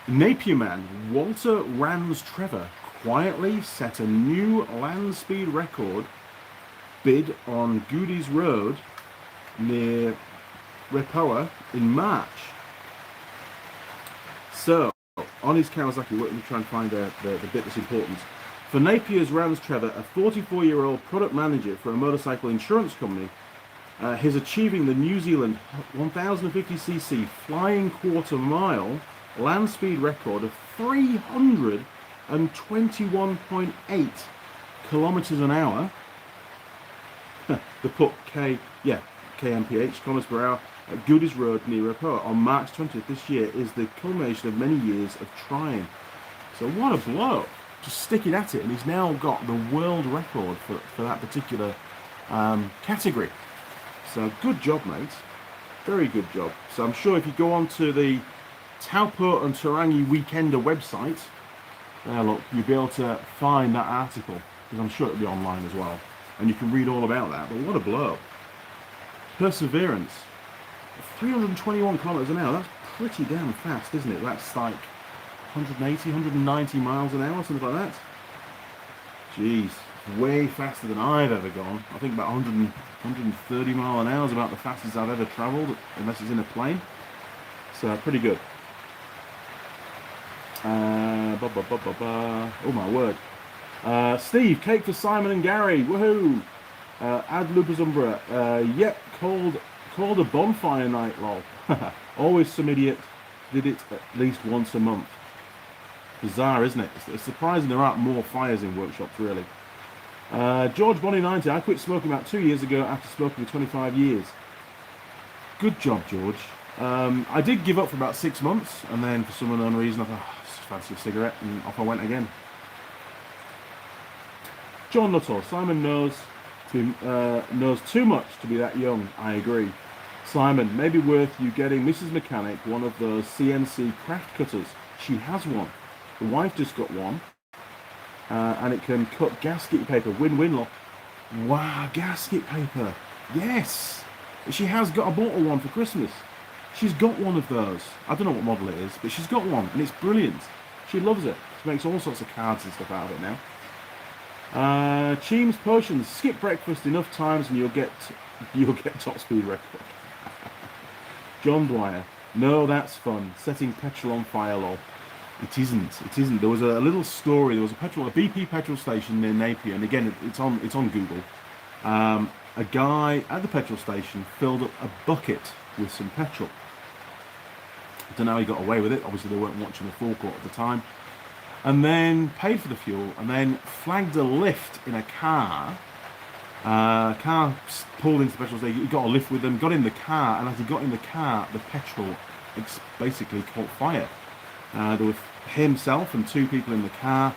Napier man Walter Rans Trevor quietly set a new land speed record bid on Goodies Road near Repoa in March. So, on his Kawasaki, let me try and find the bit that's important. For Napier's Rans Trevor, a 44-year-old product manager for a motorcycle insurance company, he's achieving the New Zealand 1050cc flying quarter mile land speed record of 321.8 kilometers an hour. The put kmph, kilometers per hour, at Goodies Road near Repoa on March 20th this year is the culmination of many years of trying. So what a blow. Just sticking at it, and he's now got the world record for that particular category. So good job, mate. Very good job. So I'm sure if you go on to the Taupo and Tarangi Weekender website, look, you'll be able to find that article, because I'm sure it'll be online as well. And you can read all about that, but what a blow. Perseverance. 321 kilometers an hour, that's pretty damn fast, isn't it? That's like 180, 190 miles an hour, something like that. Jeez, way faster than I've ever gone. I think about 130 mile an hour is about the fastest I've ever travelled, unless it's in a plane. So pretty good. Oh my word. Steve, cake for Simon and Gary. Woohoo! Ad Lupus Umbra. Yep, called a bonfire night, lol. Always some idiot did it at least once a month. Bizarre, isn't it? It's surprising there aren't more fires in workshops, really. George Bonnie 90. I quit smoking about 2 years ago after smoking for 25 years. Good job, George. I did give up for about 6 months, and then for some unknown reason I thought, oh, I just fancy a cigarette, and off I went again. John Nuttall. Simon knows too much to be that young. I agree. Simon, maybe worth you getting Mrs. Mechanic one of those CNC craft cutters. She has one. The wife just got one. And it can cut gasket paper. Win-win lot. Wow, gasket paper. Yes. She has got. I bought her one for Christmas. She's got one of those. I don't know what model it is, but she's got one, and it's brilliant. She loves it. She makes all sorts of cards and stuff out of it now. Cheems Potions. Skip breakfast enough times, and you'll get top speed record. John Dwyer. No, that's fun. Setting petrol on fire, lol. It isn't. It isn't. There was a little story. There was a BP petrol station near Napier, and again, it's on Google. A guy at the petrol station filled up a bucket with some petrol. I don't know how he got away with it. Obviously, they weren't watching the forecourt at the time. And then paid for the fuel, and then flagged a lift in a car. Car pulled into the petrol station. He got a lift with them. Got in the car, and as he got in the car, the petrol basically caught fire. There was himself and 2 people in the car,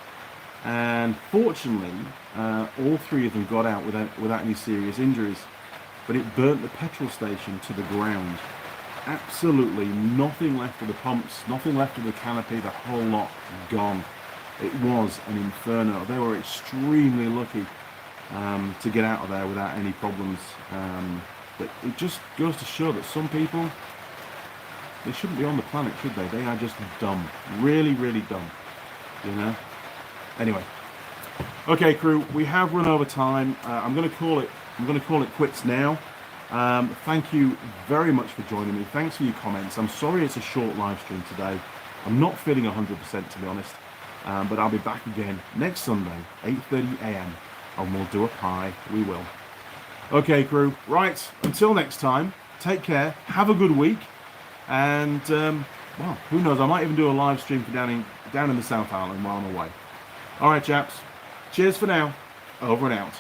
and fortunately, all 3 of them got out without any serious injuries. But it burnt the petrol station to the ground. Absolutely nothing left of the pumps, nothing left of the canopy, the whole lot gone. It was an inferno. They were extremely lucky to get out of there without any problems. But it just goes to show that some people, they shouldn't be on the planet, should they? They are just dumb. Really, really dumb. You know? Anyway. Okay, crew, we have run over time. I'm going to call it quits now. Thank you very much for joining me. Thanks for your comments. I'm sorry it's a short live stream today. I'm not feeling 100% to be honest. But I'll be back again next Sunday, 8:30 a.m. and we'll do a pie. We will. Okay, crew. Right. Until next time, take care. Have a good week. And, well, who knows? I might even do a live stream for down in the South Island while I'm away. All right, chaps. Cheers for now. Over and out.